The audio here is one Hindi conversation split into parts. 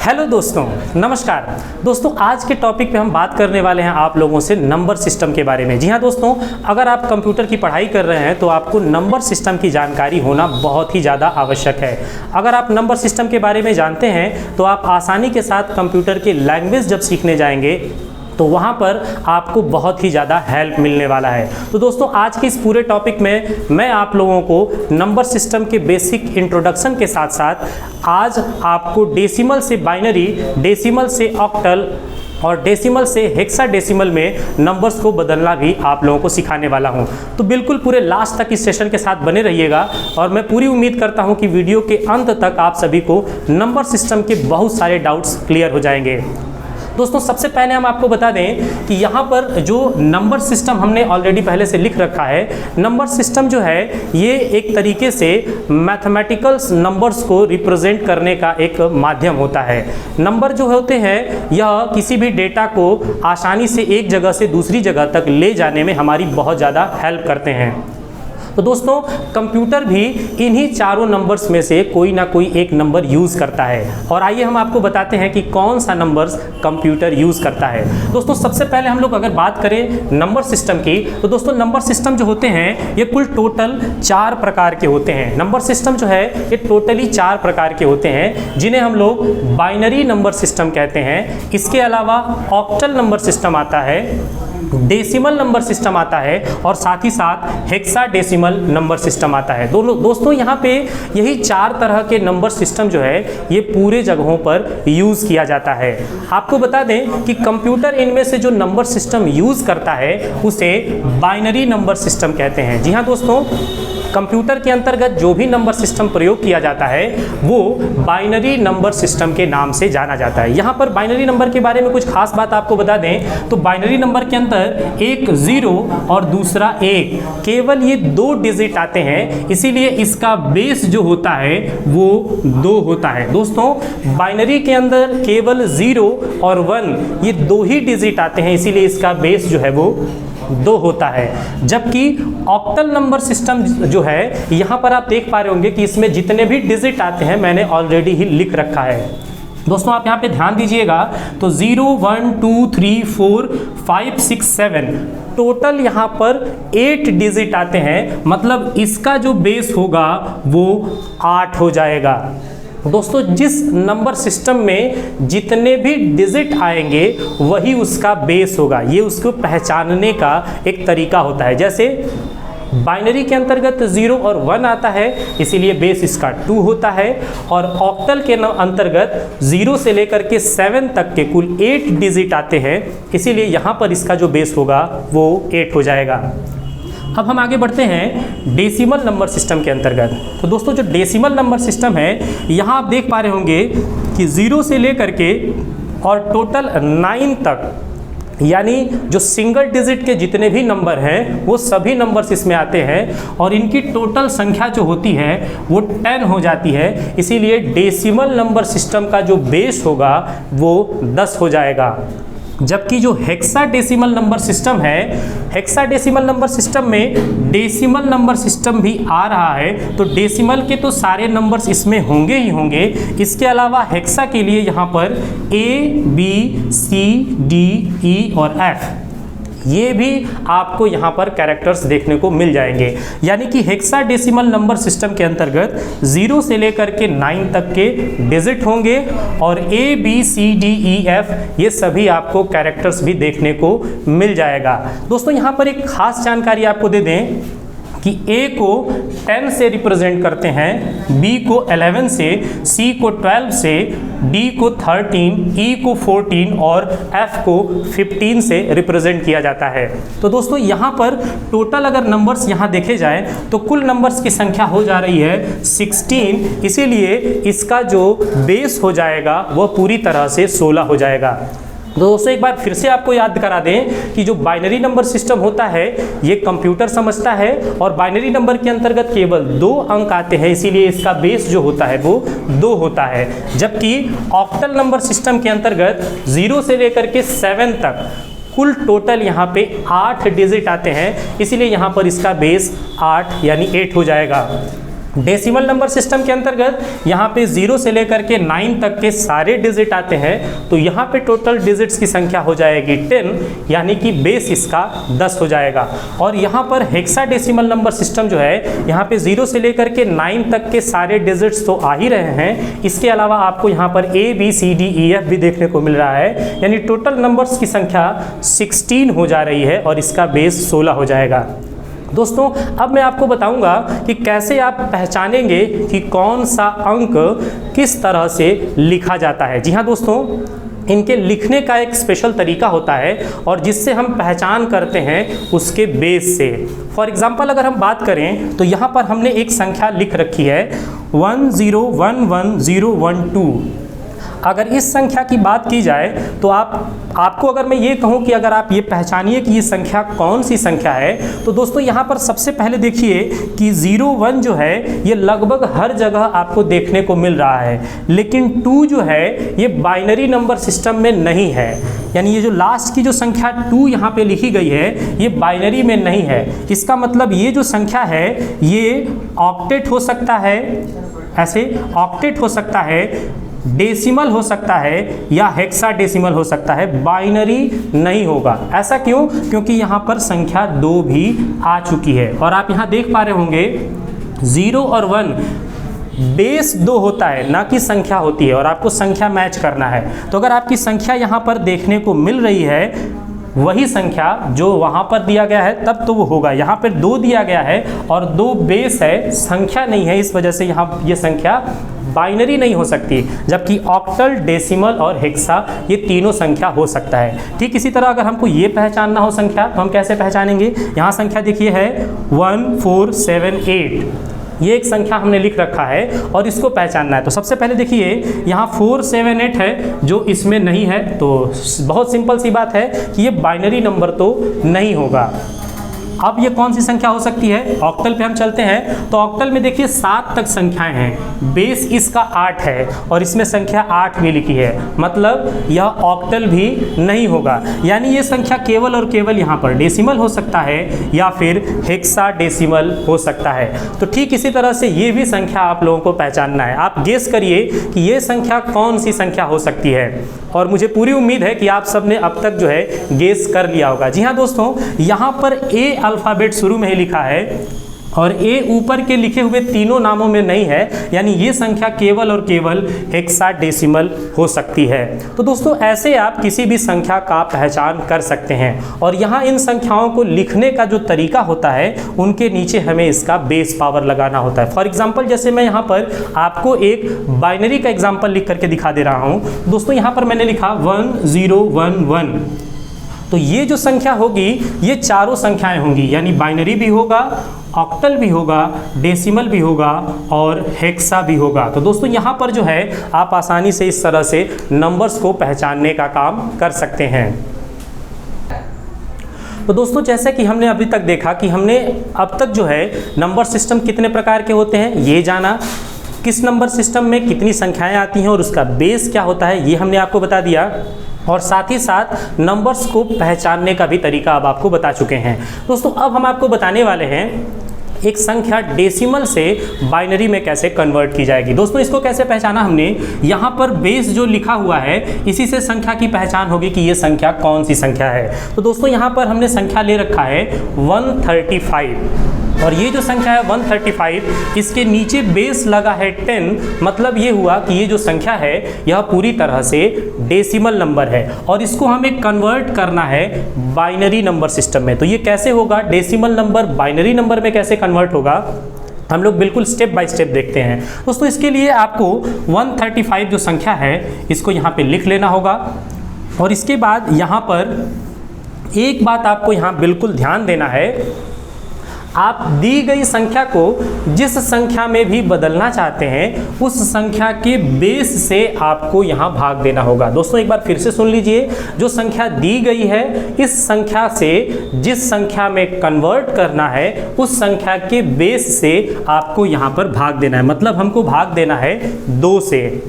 हेलो दोस्तों, नमस्कार दोस्तों। आज के टॉपिक पे हम बात करने वाले हैं आप लोगों से नंबर सिस्टम के बारे में। जी हाँ दोस्तों, अगर आप कंप्यूटर की पढ़ाई कर रहे हैं तो आपको नंबर सिस्टम की जानकारी होना बहुत ही ज़्यादा आवश्यक है। अगर आप नंबर सिस्टम के बारे में जानते हैं तो आप आसानी के साथ कंप्यूटर की लैंग्वेज जब सीखने जाएंगे तो वहाँ पर आपको बहुत ही ज़्यादा हेल्प मिलने वाला है। तो दोस्तों, आज के इस पूरे टॉपिक में मैं आप लोगों को नंबर सिस्टम के बेसिक इंट्रोडक्शन के साथ साथ आज आपको डेसिमल से बाइनरी, डेसिमल से ऑक्टल और डेसिमल से हेक्साडेसिमल में नंबर्स को बदलना भी आप लोगों को सिखाने वाला हूं। तो बिल्कुल पूरे लास्ट तक इस सेशन के साथ बने रहिएगा और मैं पूरी उम्मीद करता हूं कि वीडियो के अंत तक आप सभी को नंबर सिस्टम के बहुत सारे डाउट्स क्लियर हो जाएंगे। दोस्तों, सबसे पहले हम आपको बता दें कि यहाँ पर जो नंबर सिस्टम हमने ऑलरेडी पहले से लिख रखा है, नंबर सिस्टम जो है ये एक तरीके से मैथमेटिकल नंबर्स को रिप्रेजेंट करने का एक माध्यम होता है। नंबर जो होते हैं यह किसी भी डेटा को आसानी से एक जगह से दूसरी जगह तक ले जाने में हमारी बहुत ज़्यादा हेल्प करते हैं। तो दोस्तों, कंप्यूटर भी इन्हीं चारों नंबर्स में से कोई ना कोई एक नंबर यूज़ करता है और आइए हम आपको बताते हैं कि कौन सा नंबर्स कंप्यूटर यूज़ करता है। दोस्तों, सबसे पहले हम लोग अगर बात करें नंबर सिस्टम की तो दोस्तों नंबर सिस्टम जो होते हैं ये कुल टोटल 4 प्रकार के होते हैं। नंबर सिस्टम जो है ये टोटली 4 प्रकार के होते हैं जिन्हें हम लोग बाइनरी नंबर सिस्टम कहते हैं। इसके अलावा ऑक्टल नंबर सिस्टम आता है, डेसिमल नंबर सिस्टम आता है और साथ ही साथ हेक्साडेसिमल नंबर सिस्टम आता है। दोस्तों यहाँ पे यही 4 तरह के नंबर सिस्टम जो है ये पूरे जगहों पर यूज़ किया जाता है। आपको बता दें कि कंप्यूटर इनमें से जो नंबर सिस्टम यूज़ करता है उसे बाइनरी नंबर सिस्टम कहते हैं। जी हाँ दोस्तों, कंप्यूटर के अंतर्गत जो भी नंबर सिस्टम प्रयोग किया जाता है वो बाइनरी नंबर सिस्टम के नाम से जाना जाता है। यहाँ पर बाइनरी नंबर के बारे में कुछ खास बात आपको बता दें तो बाइनरी नंबर के अंदर एक 0 और दूसरा 1, केवल ये 2 डिजिट आते हैं, इसीलिए इसका बेस जो होता है वो 2 होता है। दोस्तों, बाइनरी के अंदर केवल 0 और 1 ये 2 ही डिजिट आते हैं, इसीलिए इसका बेस जो है वो 2 होता है। जबकि ऑक्टल नंबर सिस्टम जो है यहाँ पर आप देख पा रहे होंगे कि इसमें जितने भी डिजिट आते हैं मैंने ऑलरेडी ही लिख रखा है। दोस्तों, आप यहाँ पे ध्यान दीजिएगा तो 0 1 2 3 4 5 6 7 टोटल यहाँ पर 8 डिजिट आते हैं, मतलब इसका जो बेस होगा वो 8 हो जाएगा। दोस्तों, जिस नंबर सिस्टम में जितने भी डिजिट आएंगे वही उसका बेस होगा, ये उसको पहचानने का एक तरीका होता है। जैसे बाइनरी के अंतर्गत 0 और 1 आता है, इसीलिए बेस इसका 2 होता है और ऑक्टल के अंतर्गत 0 से लेकर के 7 तक के कुल 8 डिजिट आते हैं, इसीलिए यहाँ पर इसका जो बेस होगा वो 8 हो जाएगा। अब हम आगे बढ़ते हैं डेसिमल नंबर सिस्टम के अंतर्गत। तो दोस्तों, जो डेसिमल नंबर सिस्टम है यहाँ आप देख पा रहे होंगे कि 0 से लेकर के और टोटल 9 तक, यानी जो सिंगल डिजिट के जितने भी नंबर हैं वो सभी नंबर्स इसमें आते हैं और इनकी टोटल संख्या जो होती है वो 10 हो जाती है, इसीलिए डेसिमल नंबर सिस्टम का जो बेस होगा वो 10 हो जाएगा। जबकि जो हेक्साडेसिमल नंबर सिस्टम है, हेक्साडेसिमल नंबर सिस्टम में डेसिमल नंबर सिस्टम भी आ रहा है, तो डेसिमल के तो सारे नंबर्स इसमें होंगे ही होंगे। इसके अलावा हेक्सा के लिए यहाँ पर A, B, C, D, E और F ये भी आपको यहाँ पर कैरेक्टर्स देखने को मिल जाएंगे। यानी कि हेक्साडेसिमल नंबर सिस्टम के अंतर्गत 0 से लेकर के 9 तक के डिजिट होंगे और A, B, C, D, E, F ये सभी आपको कैरेक्टर्स भी देखने को मिल जाएगा। दोस्तों, यहाँ पर एक खास जानकारी आपको दे दें कि A को 10 से रिप्रेजेंट करते हैं, B को 11 से, C को 12 से, D को 13, E को 14 और F को 15 से रिप्रेजेंट किया जाता है। तो दोस्तों, यहाँ पर टोटल अगर नंबर्स यहाँ देखे जाएं तो कुल नंबर्स की संख्या हो जा रही है 16, इसीलिए इसका जो बेस हो जाएगा वह पूरी तरह से 16 हो जाएगा। दोस्तों, एक बार फिर से आपको याद करा दें कि जो बाइनरी नंबर सिस्टम होता है ये कंप्यूटर समझता है और बाइनरी नंबर के अंतर्गत केवल 2 अंक आते हैं, इसीलिए इसका बेस जो होता है वो 2 होता है। जबकि ऑक्टल नंबर सिस्टम के अंतर्गत 0 से लेकर के 7 तक कुल टोटल यहाँ पे 8 डिजिट आते हैं, इसीलिए यहाँ पर इसका बेस 8 यानी 8 हो जाएगा। डेसिमल नंबर सिस्टम के अंतर्गत यहाँ पे 0 से लेकर के 9 तक के सारे डिजिट आते हैं, तो यहाँ पे टोटल डिजिट्स की संख्या हो जाएगी 10, यानी कि बेस इसका 10 हो जाएगा। और यहाँ पर हेक्साडेसिमल नंबर सिस्टम जो है, यहाँ पे 0 से लेकर के 9 तक के सारे डिजिट्स तो आ ही रहे हैं, इसके अलावा आपको यहाँ पर ABCDEF भी देखने को मिल रहा है, यानी टोटल नंबर्स की संख्या 16 हो जा रही है और इसका बेस 16 हो जाएगा। दोस्तों अब मैं आपको बताऊंगा कि कैसे आप पहचानेंगे कि कौन सा अंक किस तरह से लिखा जाता है। जी हाँ दोस्तों, इनके लिखने का एक स्पेशल तरीका होता है और जिससे हम पहचान करते हैं उसके बेस से। फॉर एग्जांपल अगर हम बात करें तो यहाँ पर हमने एक संख्या लिख रखी है 1011012। अगर इस संख्या की बात की जाए तो आपको अगर मैं ये कहूँ कि अगर आप ये पहचानिए कि ये संख्या कौन सी संख्या है, तो दोस्तों यहाँ पर सबसे पहले देखिए कि 01 जो है ये लगभग हर जगह आपको देखने को मिल रहा है, लेकिन 2 जो है ये बाइनरी नंबर सिस्टम में नहीं है, यानी ये जो लास्ट की जो संख्या 2 यहाँ पे लिखी गई है ये बाइनरी में नहीं है। इसका मतलब ये जो संख्या है ये ऑक्टेट हो सकता है, ऐसे ऑक्टेट हो सकता है, डेसिमल हो सकता है या हेक्साडेसिमल हो सकता है, बाइनरी नहीं होगा। ऐसा क्यों? क्योंकि यहाँ पर संख्या 2 भी आ चुकी है और आप यहाँ देख पा रहे होंगे 0 और 1 बेस 2 होता है, ना कि संख्या होती है, और आपको संख्या मैच करना है। तो अगर आपकी संख्या यहाँ पर देखने को मिल रही है वही संख्या जो वहाँ पर दिया गया है तब तो वो होगा। यहाँ पर 2 दिया गया है और 2 बेस है, संख्या नहीं है, इस वजह से यहाँ ये संख्या बाइनरी नहीं हो सकती, जबकि ऑक्टल, डेसिमल और हेक्सा ये तीनों संख्या हो सकता है। ठीक इसी तरह अगर हमको ये पहचानना हो संख्या तो हम कैसे पहचानेंगे? यहाँ संख्या देखिए है 1478, ये एक संख्या हमने लिख रखा है और इसको पहचानना है। तो सबसे पहले देखिए यहाँ 478 है जो इसमें नहीं है, तो बहुत सिंपल सी बात है कि ये बाइनरी नंबर तो नहीं होगा। अब ये कौन सी संख्या हो सकती है? ऑक्टल पे हम चलते हैं तो ऑक्टल में देखिए 7 तक संख्याएं हैं, बेस इसका 8 है और इसमें संख्या 8 भी लिखी है, मतलब यह ऑक्टल भी नहीं होगा। यानी ये संख्या केवल और केवल यहाँ पर डेसिमल हो सकता है या फिर हेक्साडेसिमल हो सकता है। तो ठीक इसी तरह से ये भी संख्या आप लोगों को पहचानना है। आप गेस करिए कि ये संख्या कौन सी संख्या हो सकती है, और मुझे पूरी उम्मीद है कि आप सब ने अब तक जो है गेस कर लिया होगा। जी हाँ दोस्तों, यहाँ पर ए अल्फ़ाबेट शुरू में ही लिखा है और ए ऊपर के लिखे हुए तीनों नामों में नहीं है, यानी ये संख्या केवल और केवल हेक्साडेसिमल हो सकती है। तो दोस्तों ऐसे आप किसी भी संख्या का पहचान कर सकते हैं, और यहाँ इन संख्याओं को लिखने का जो तरीका होता है उनके नीचे हमें इसका बेस पावर लगाना होता है। फॉर एग्जाम्पल जैसे मैं यहाँ पर आपको एक बाइनरी का एग्जाम्पल लिख करके दिखा दे रहा हूँ। दोस्तों यहाँ पर मैंने लिखा 1011, तो ये जो संख्या होगी ये चारों संख्याएं होंगी, यानी बाइनरी भी होगा, ऑक्टल भी होगा, डेसिमल भी होगा और हेक्सा भी होगा। तो दोस्तों यहाँ पर जो है आप आसानी से इस तरह से नंबर्स को पहचानने का काम कर सकते हैं। तो दोस्तों जैसे कि हमने अभी तक देखा कि हमने अब तक जो है नंबर सिस्टम कितने प्रकार के होते हैं ये जाना, किस नंबर सिस्टम में कितनी संख्याएं आती हैं और उसका बेस क्या होता है ये हमने आपको बता दिया, और साथ ही साथ नंबर्स को पहचानने का भी तरीका अब आपको बता चुके हैं। दोस्तों अब हम आपको बताने वाले हैं एक संख्या डेसिमल से बाइनरी में कैसे कन्वर्ट की जाएगी। दोस्तों इसको कैसे पहचाना हमने, यहाँ पर बेस जो लिखा हुआ है इसी से संख्या की पहचान होगी कि ये संख्या कौन सी संख्या है। तो दोस्तों यहाँ पर हमने संख्या ले रखा है 135, और ये जो संख्या है 135 इसके नीचे बेस लगा है 10, मतलब ये हुआ कि ये जो संख्या है यह पूरी तरह से डेसिमल नंबर है और इसको हमें कन्वर्ट करना है बाइनरी नंबर सिस्टम में। तो ये कैसे होगा, डेसिमल नंबर बाइनरी नंबर में कैसे कन्वर्ट होगा, हम लोग बिल्कुल स्टेप बाय स्टेप देखते हैं। दोस्तों इसके लिए आपको 135 जो संख्या है इसको यहाँ पे लिख लेना होगा, और इसके बाद यहाँ पर एक बात आपको यहाँ बिल्कुल ध्यान देना है, आप दी गई संख्या को जिस संख्या में भी बदलना चाहते हैं उस संख्या के बेस से आपको यहाँ भाग देना होगा। दोस्तों एक बार फिर से सुन लीजिए, जो संख्या दी गई है इस संख्या से जिस संख्या में कन्वर्ट करना है उस संख्या के बेस से आपको यहाँ पर भाग देना है, मतलब हमको भाग देना है 2 से।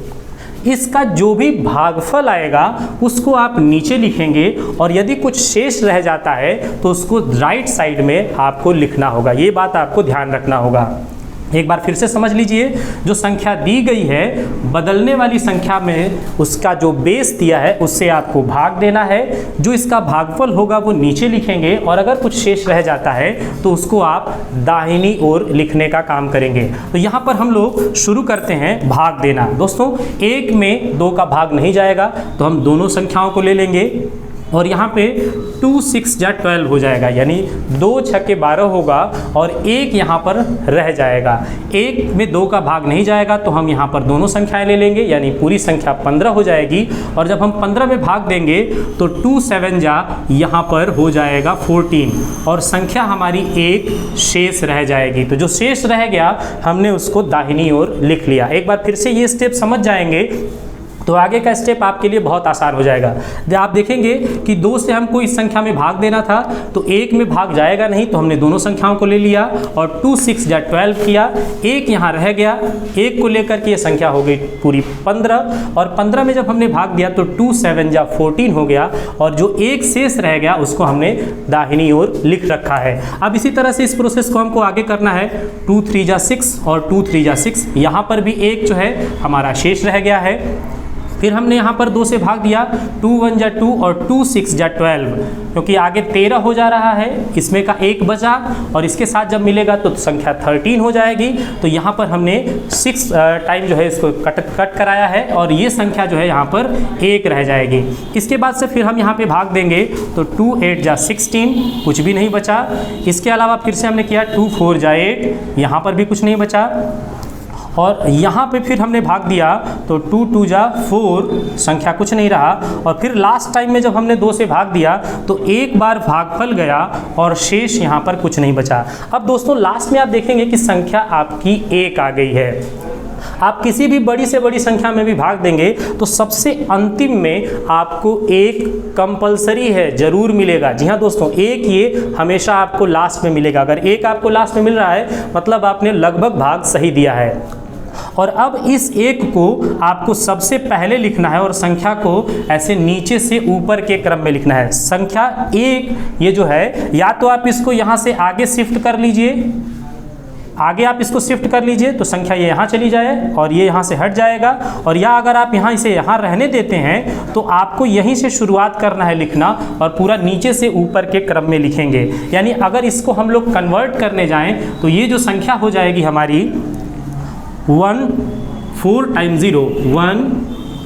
इसका जो भी भागफल आएगा उसको आप नीचे लिखेंगे, और यदि कुछ शेष रह जाता है तो उसको राइट साइड में आपको लिखना होगा। ये बात आपको ध्यान रखना होगा। एक बार फिर से समझ लीजिए, जो संख्या दी गई है बदलने वाली संख्या में उसका जो बेस दिया है उससे आपको भाग देना है। जो इसका भागफल होगा वो नीचे लिखेंगे और अगर कुछ शेष रह जाता है तो उसको आप दाहिनी ओर लिखने का काम करेंगे। तो यहाँ पर हम लोग शुरू करते हैं भाग देना। दोस्तों 1 में 2 का भाग नहीं जाएगा तो हम दोनों संख्याओं को ले लेंगे और यहाँ पे 2 6 जा 12 हो जाएगा, यानी 2 6 12 होगा और 1 यहाँ पर रह जाएगा। 1 में 2 का भाग नहीं जाएगा तो हम यहाँ पर दोनों संख्याएं ले लेंगे, यानी पूरी संख्या 15 हो जाएगी। और जब हम 15 में भाग देंगे तो 2 7 जा यहाँ पर हो जाएगा 14 और संख्या हमारी 1 शेष रह जाएगी। तो जो शेष रह गया हमने उसको दाहिनी ओर लिख लिया। एक बार फिर से ये स्टेप समझ जाएंगे तो आगे का स्टेप आपके लिए बहुत आसान हो जाएगा। आप देखेंगे कि 2 से हमको इस संख्या में भाग देना था तो 1 में भाग जाएगा नहीं, तो हमने दोनों संख्याओं को ले लिया और 2 6 जा 12 किया। 1 यहाँ रह गया, 1 को लेकर के ये संख्या हो गई पूरी 15 और 15 में जब हमने भाग दिया तो 2 7 जा 14 हो गया और जो 1 शेष रह गया उसको हमने दाहिनी ओर लिख रखा है। अब इसी तरह से इस प्रोसेस को हमको आगे करना है। 2 3 जा 6 और 2 3 जा 6, यहाँ पर भी 1 जो है हमारा शेष रह गया है। फिर हमने यहाँ पर 2 से भाग दिया, 2 1 जा 2 और 2 6 जा 12, क्योंकि आगे 13 हो जा रहा है, इसमें का 1 बचा और इसके साथ जब मिलेगा तो संख्या 13 हो जाएगी। तो यहाँ पर हमने 6 टाइम जो है इसको कट कराया है और ये संख्या जो है यहाँ पर 1 रह जाएगी। इसके बाद से फिर हम यहाँ पे भाग देंगे तो 2 8 जा 16, कुछ भी नहीं बचा। इसके अलावा फिर से हमने किया 2 4 जा 8, यहाँ पर भी कुछ नहीं बचा। और यहाँ पे फिर हमने भाग दिया तो 2 2 जा 4, संख्या कुछ नहीं रहा। और फिर लास्ट टाइम में जब हमने 2 से भाग दिया तो एक बार भागफल गया और शेष यहाँ पर कुछ नहीं बचा। अब दोस्तों लास्ट में आप देखेंगे कि संख्या आपकी 1 आ गई है। आप किसी भी बड़ी से बड़ी संख्या में भी भाग देंगे तो सबसे अंतिम में आपको 1 कंपलसरी है, जरूर मिलेगा। जी हाँ दोस्तों, 1 ये हमेशा आपको लास्ट में मिलेगा। अगर 1 आपको लास्ट में मिल रहा है मतलब आपने लगभग भाग सही दिया है। और अब इस 1 को आपको सबसे पहले लिखना है और संख्या को ऐसे नीचे से ऊपर के क्रम में लिखना है। संख्या 1 ये जो है, या तो आप इसको यहाँ से आगे शिफ्ट कर लीजिए, आगे आप इसको शिफ्ट कर लीजिए तो संख्या ये यहाँ चली जाए और ये यहाँ से हट जाएगा। और या अगर आप यहाँ इसे यहाँ रहने देते हैं तो आपको यहीं से शुरुआत करना है लिखना और पूरा नीचे से ऊपर के क्रम में लिखेंगे। यानी अगर इसको हम लोग कन्वर्ट करने जाएं तो ये जो संख्या हो जाएगी हमारी 1 4 टाइम 0, 1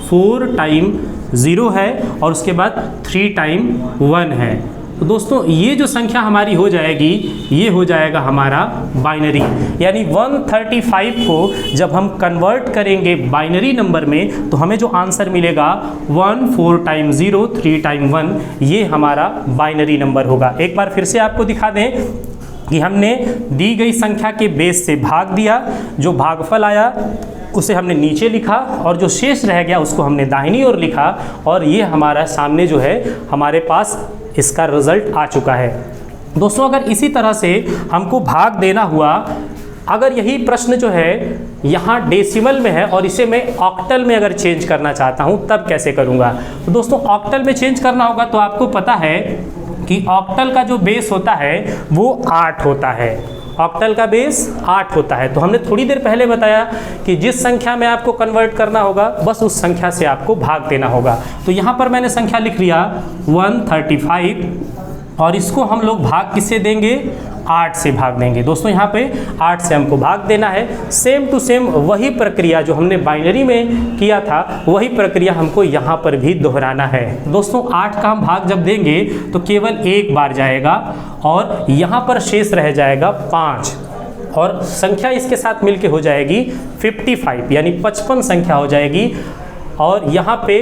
4 टाइम 0 है और उसके बाद 3 टाइम 1 है। तो दोस्तों ये जो संख्या हमारी हो जाएगी ये हो जाएगा हमारा बाइनरी, यानी 135 को जब हम कन्वर्ट करेंगे बाइनरी नंबर में तो हमें जो आंसर मिलेगा 1 4 टाइम 0 3 टाइम 1, ये हमारा बाइनरी नंबर होगा। एक बार फिर से आपको दिखा दें कि हमने दी गई संख्या के बेस से भाग दिया, जो भागफल आया उसे हमने नीचे लिखा और जो शेष रह गया उसको हमने दाहिनी ओर लिखा और ये हमारा सामने जो है हमारे पास इसका रिजल्ट आ चुका है। दोस्तों अगर इसी तरह से हमको भाग देना हुआ, अगर यही प्रश्न जो है यहाँ डेसिमल में है और इसे मैं ऑक्टल में अगर चेंज करना चाहता हूँ तब कैसे करूँगा। तो दोस्तों ऑक्टल में चेंज करना होगा तो आपको पता है कि ऑक्टल का जो बेस होता है वो 8 होता है। ऑक्टल का बेस 8 होता है। तो हमने थोड़ी देर पहले बताया कि जिस संख्या में आपको कन्वर्ट करना होगा बस उस संख्या से आपको भाग देना होगा। तो यहाँ पर मैंने संख्या लिख लिया 135 और इसको हम लोग भाग किससे देंगे, 8 से भाग देंगे। दोस्तों यहाँ पे 8 से हमको भाग देना है। सेम टू सेम वही प्रक्रिया जो हमने बाइनरी में किया था वही प्रक्रिया हमको यहाँ पर भी दोहराना है। दोस्तों 8 का हम भाग जब देंगे तो केवल एक बार जाएगा और यहाँ पर शेष रह जाएगा 5 और संख्या इसके साथ मिलके हो जाएगी 55, यानी 55 संख्या हो जाएगी। और यहाँ पे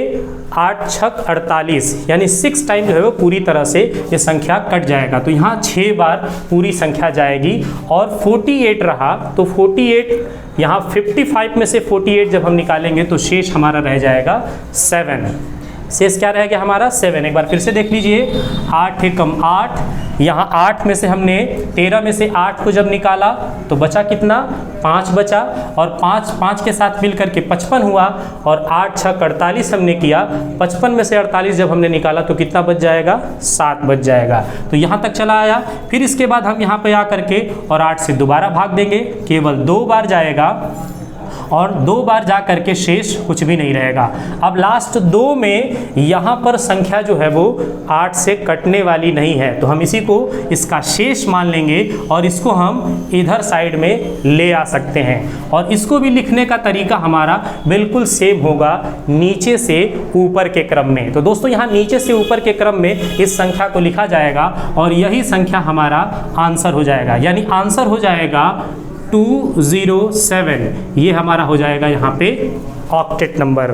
8 छक 48, यानी 6 टाइम जो है वो पूरी तरह से ये संख्या कट जाएगा। तो यहाँ 6 बार पूरी संख्या जाएगी और 48 रहा तो 48 यहाँ 55 में से 48 जब हम निकालेंगे तो शेष हमारा रह जाएगा 7। शेष क्या रह गया हमारा 7। एक बार फिर से देख लीजिए, 8 एकम 8, यहाँ 8 में से हमने 13 में से 8 को जब निकाला तो बचा कितना, 5 बचा, और 5 के साथ मिल करके 55 हुआ, और 8 6 48 हमने किया, 55 में से 48 जब हमने निकाला तो कितना बच जाएगा, 7 बच जाएगा। तो यहाँ तक चला आया। फिर इसके बाद हम यहाँ पे आ करके और 8 से दोबारा भाग देंगे, केवल 2 बार जाएगा और 2 बार जा करके शेष कुछ भी नहीं रहेगा। अब लास्ट 2 में यहाँ पर संख्या जो है वो 8 से कटने वाली नहीं है, तो हम इसी को इसका शेष मान लेंगे और इसको हम इधर साइड में ले आ सकते हैं। और इसको भी लिखने का तरीका हमारा बिल्कुल सेम होगा, नीचे से ऊपर के क्रम में। तो दोस्तों यहाँ नीचे से ऊपर के क्रम में इस संख्या को लिखा जाएगा और यही संख्या हमारा आंसर हो जाएगा, यानी आंसर हो जाएगा 207। ये हमारा हो जाएगा यहाँ पे ऑक्टेट नंबर।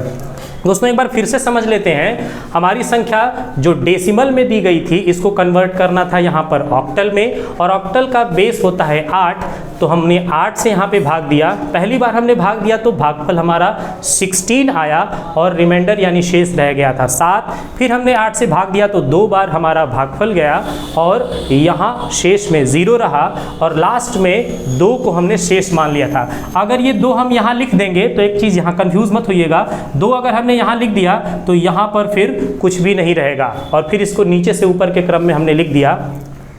दोस्तों एक बार फिर से समझ लेते हैं, हमारी संख्या जो डेसिमल में दी गई थी इसको कन्वर्ट करना था यहाँ पर ऑक्टल में, और ऑक्टल का बेस होता है 8, तो हमने 8 से यहाँ पे भाग दिया। पहली बार हमने भाग दिया तो भागफल हमारा 16 आया और रिमाइंडर यानी शेष रह गया था 7। फिर हमने 8 से भाग दिया तो 2 बार हमारा भागफल गया और यहाँ शेष में 0 रहा, और लास्ट में 2 को हमने शेष मान लिया था। अगर ये 2 हम यहाँ लिख देंगे तो एक चीज़ यहाँ कन्फ्यूज़ मत होइएगा, 2 अगर हमने यहाँ लिख दिया तो यहाँ पर फिर कुछ भी नहीं रहेगा, और फिर इसको नीचे से ऊपर के क्रम में हमने लिख दिया,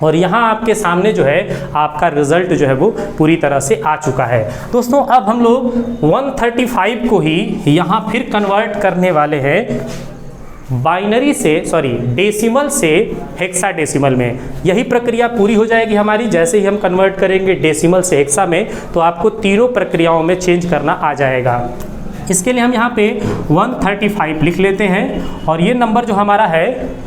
और यहाँ आपके सामने जो है आपका रिजल्ट जो है वो पूरी तरह से आ चुका है। दोस्तों अब हम लोग 135 को ही यहाँ फिर कन्वर्ट करने वाले हैं बाइनरी से, डेसिमल से हेक्साडेसिमल में। यही प्रक्रिया पूरी हो जाएगी हमारी। जैसे ही हम कन्वर्ट करेंगे डेसिमल से हेक्सा में तो आपको तीनों प्रक्रियाओं में चेंज करना आ जाएगा। इसके लिए हम यहाँ पे 135 लिख लेते हैं, और ये नंबर जो हमारा है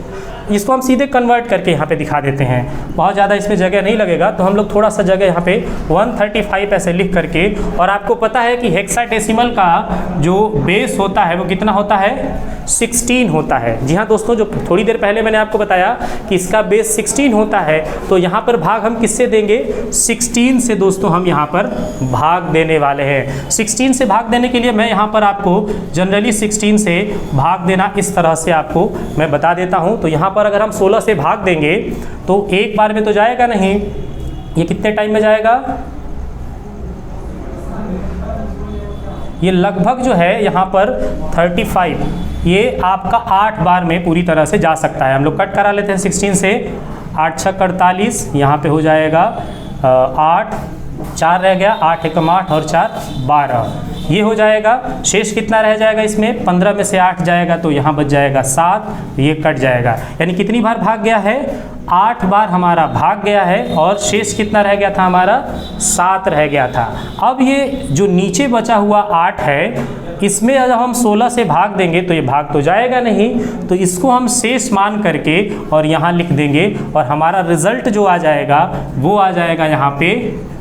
इसको हम सीधे कन्वर्ट करके यहाँ पे दिखा देते हैं। बहुत ज़्यादा इसमें जगह नहीं लगेगा, तो हम लोग थोड़ा सा जगह यहाँ पे 135 ऐसे लिख करके, और आपको पता है कि हेक्साडेसिमल का जो बेस होता है वो कितना होता है, 16 होता है। जी हाँ दोस्तों, जो थोड़ी देर पहले मैंने आपको बताया कि इसका बेस 16 होता है, तो यहाँ पर भाग हम किससे देंगे, 16 से दोस्तों हम यहाँ पर भाग देने वाले हैं। 16 से भाग देने के लिए मैं यहाँ पर आपको जनरली 16 से भाग देना इस तरह से आपको मैं बता देता हूँ। तो यहाँ पर अगर हम 16 से भाग देंगे तो एक बार में तो जाएगा नहीं, ये कितने टाइम में जाएगा, ये लगभग जो है यहाँ पर 35, ये आपका 8 बार में पूरी तरह से जा सकता है। हम लोग कट करा लेते हैं 16 से, 8 6 48, यहाँ पे हो जाएगा 8, 4 रह गया, 8 एकम 8 और 4 12, ये हो जाएगा। शेष कितना रह जाएगा इसमें, 15 में से 8 जाएगा तो यहाँ बच जाएगा 7, ये कट जाएगा। यानी कितनी बार भाग गया है, 8 बार हमारा भाग गया है, और शेष कितना रह गया था हमारा, 7 रह गया था। अब ये जो नीचे बचा हुआ 8 है, इसमें अगर हम 16 से भाग देंगे तो ये भाग तो जाएगा नहीं, तो इसको हम शेष मान करके और यहाँ लिख देंगे, और हमारा रिजल्ट जो आ जाएगा वो आ जाएगा यहाँ पे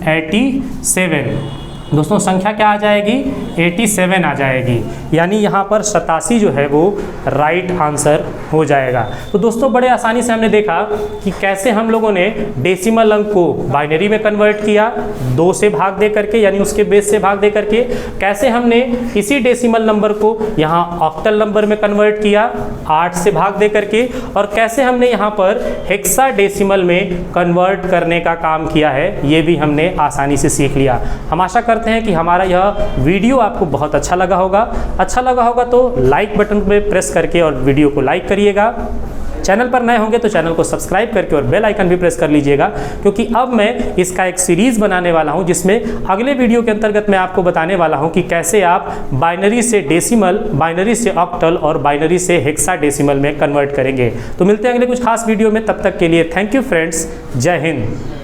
87। दोस्तों संख्या क्या आ जाएगी, 87 आ जाएगी। यानी यहाँ पर 87 जो है वो राइट आंसर हो जाएगा। तो दोस्तों बड़े आसानी से हमने देखा कि कैसे हम लोगों ने डेसिमल अंक को बाइनरी में कन्वर्ट किया 2 से भाग दे करके, यानी उसके बेस से भाग दे करके। कैसे हमने इसी डेसिमल नंबर को यहाँ ऑक्टल नंबर में कन्वर्ट किया 8 से भाग दे करके, और कैसे हमने यहाँ पर हेक्साडेसिमल में कन्वर्ट करने का काम किया है, ये भी हमने आसानी से सीख लिया। हम आशा करते हैं कि हमारा यह वीडियो आपको बहुत अच्छा लगा होगा। अच्छा लगा होगा तो लाइक बटन पे प्रेस करके और वीडियो को लाइक करिएगा। चैनल पर नए होंगे तो चैनल को सब्सक्राइब करके और बेल आइकन भी प्रेस कर लीजिएगा, क्योंकि अब मैं इसका एक सीरीज़ बनाने वाला हूं, जिसमें अगले वीडियो के अंतर्गत मैं आपको बताने वाला हूं कि कैसे आप बाइनरी से डेसिमल, बाइनरी से ऑक्टल और बाइनरी से हेक्साडेसिमल में कन्वर्ट करेंगे। तो मिलते हैं अगले कुछ खास वीडियो में, तब तक के लिए थैंक यू फ्रेंड्स, जय हिंद।